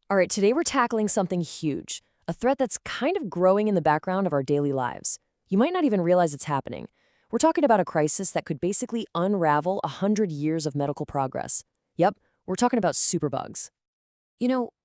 All right, today we're tackling something huge, a threat that's kind of growing in the background of our daily lives. You might not even realize it's happening. We're talking about a crisis that could basically unravel 100 years of medical progress. Yep, we're talking about superbugs.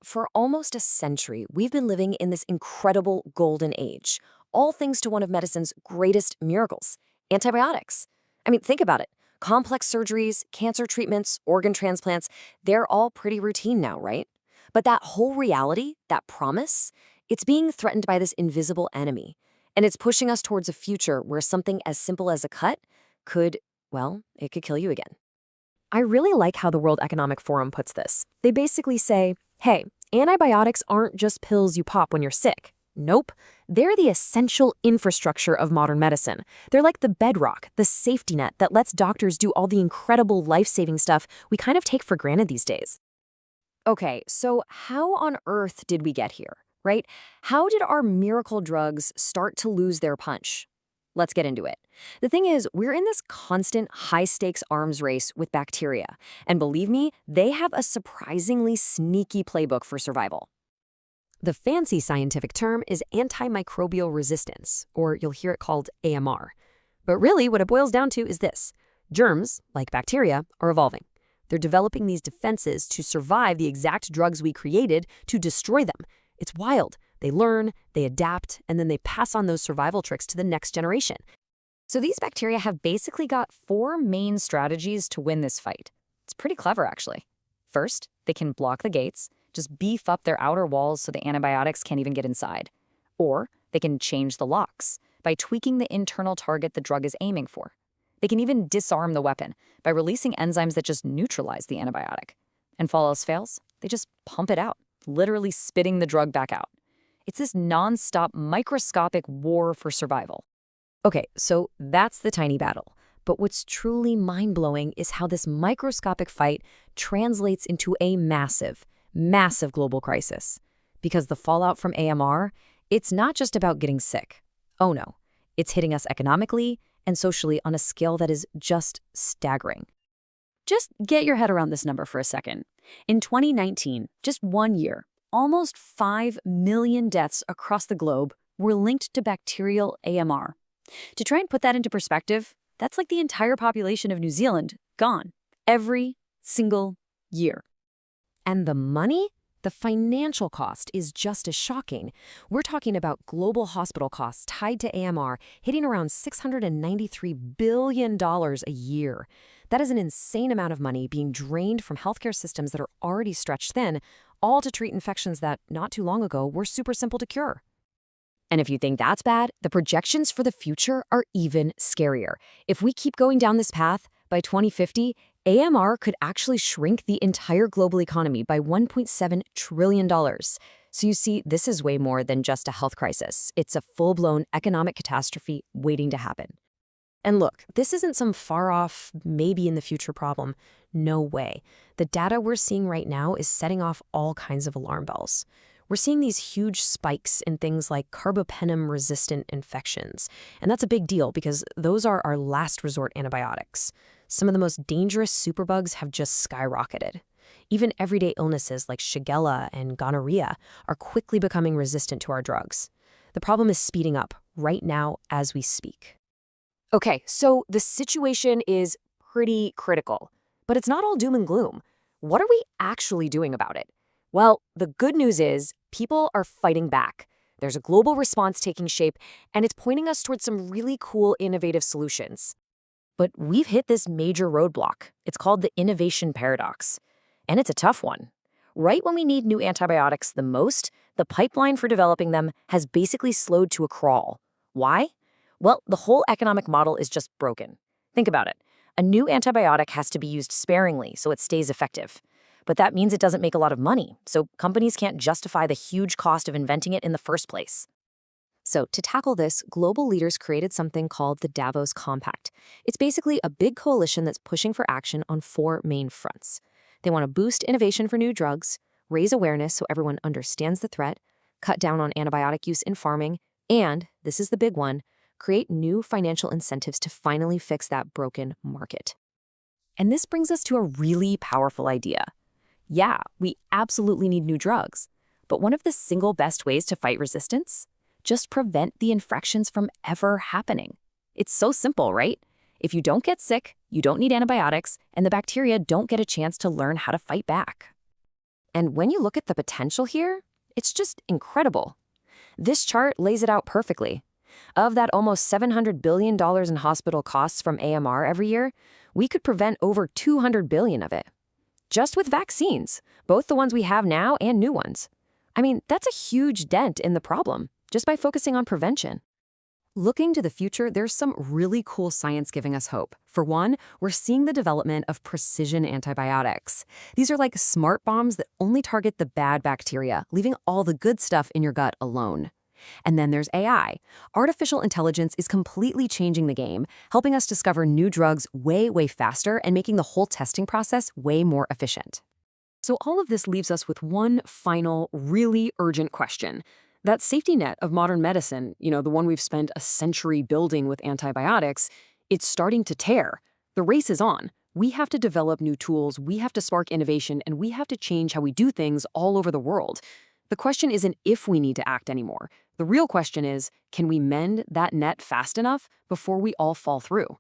For almost a century, we've been living in this incredible golden age, all thanks to one of medicine's greatest miracles, antibiotics. I mean, think about it. Complex surgeries, cancer treatments, organ transplants, they're all pretty routine now, right? But that whole reality, that promise, it's being threatened by this invisible enemy. And it's pushing us towards a future where something as simple as a cut could, well, it could kill you again. I really like how the World Economic Forum puts this. They basically say, hey, antibiotics aren't just pills you pop when you're sick. Nope. They're the essential infrastructure of modern medicine. They're like the bedrock, the safety net that lets doctors do all the incredible life-saving stuff we kind of take for granted these days. Okay, so how on earth did we get here, right? How did our miracle drugs start to lose their punch? Let's get into it. The thing is, we're in this constant high-stakes arms race with bacteria. And believe me, they have a surprisingly sneaky playbook for survival. The fancy scientific term is antimicrobial resistance, or you'll hear it called AMR. But really, what it boils down to is this. Germs, like bacteria, are evolving. They're developing these defenses to survive the exact drugs we created to destroy them. It's wild. They learn, they adapt, and then they pass on those survival tricks to the next generation. So these bacteria have basically got 4 main strategies to win this fight. It's pretty clever, actually. First, they can block the gates, just beef up their outer walls so the antibiotics can't even get inside. Or they can change the locks by tweaking the internal target the drug is aiming for. They can even disarm the weapon by releasing enzymes that just neutralize the antibiotic. And if all else fails, they just pump it out, literally spitting the drug back out. It's this non-stop microscopic war for survival. Okay, so that's the tiny battle. But what's truly mind-blowing is how this microscopic fight translates into a massive, massive global crisis. Because the fallout from AMR, it's not just about getting sick. Oh no, it's hitting us economically and socially on a scale that is just staggering. Just get your head around this number for a second. In 2019, just 1 year, almost 5 million deaths across the globe were linked to bacterial AMR. To try and put that into perspective, that's like the entire population of New Zealand gone every single year. And the money? The financial cost is just as shocking. We're talking about global hospital costs tied to AMR hitting around $693 billion a year. That is an insane amount of money being drained from healthcare systems that are already stretched thin, all to treat infections that, not too long ago, were super simple to cure. And if you think that's bad, the projections for the future are even scarier. If we keep going down this path, by 2050, AMR could actually shrink the entire global economy by $1.7 trillion. So you see, this is way more than just a health crisis. It's a full-blown economic catastrophe waiting to happen. And look, this isn't some far-off, maybe-in-the-future problem. No way. The data we're seeing right now is setting off all kinds of alarm bells. We're seeing these huge spikes in things like carbapenem-resistant infections. And that's a big deal because those are our last resort antibiotics. Some of the most dangerous superbugs have just skyrocketed. Even everyday illnesses like Shigella and gonorrhea are quickly becoming resistant to our drugs. The problem is speeding up right now as we speak. Okay, so the situation is pretty critical, but it's not all doom and gloom. What are we actually doing about it? Well, the good news is people are fighting back. There's a global response taking shape, and it's pointing us towards some really cool, innovative solutions. But we've hit this major roadblock. It's called the innovation paradox. And it's a tough one. Right when we need new antibiotics the most, the pipeline for developing them has basically slowed to a crawl. Why? Well, the whole economic model is just broken. Think about it. A new antibiotic has to be used sparingly so it stays effective. But that means it doesn't make a lot of money, so companies can't justify the huge cost of inventing it in the first place. So to tackle this, global leaders created something called the Davos Compact. It's basically a big coalition that's pushing for action on 4 main fronts. They want to boost innovation for new drugs, raise awareness so everyone understands the threat, cut down on antibiotic use in farming, and, this is the big one, create new financial incentives to finally fix that broken market. And this brings us to a really powerful idea. Yeah, we absolutely need new drugs. But one of the single best ways to fight resistance? Just prevent the infections from ever happening. It's so simple, right? If you don't get sick, you don't need antibiotics, and the bacteria don't get a chance to learn how to fight back. And when you look at the potential here, it's just incredible. This chart lays it out perfectly. Of that almost $700 billion in hospital costs from AMR every year, we could prevent over $200 billion of it. Just with vaccines, both the ones we have now and new ones. I mean, that's a huge dent in the problem, just by focusing on prevention. Looking to the future, there's some really cool science giving us hope. For one, we're seeing the development of precision antibiotics. These are like smart bombs that only target the bad bacteria, leaving all the good stuff in your gut alone. And then there's AI. Artificial intelligence is completely changing the game, helping us discover new drugs way, way faster and making the whole testing process way more efficient. So all of this leaves us with one final, really urgent question. That safety net of modern medicine, the one we've spent a century building with antibiotics, it's starting to tear. The race is on. We have to develop new tools, we have to spark innovation, and we have to change how we do things all over the world. The question isn't if we need to act anymore. The real question is, can we mend that net fast enough before we all fall through?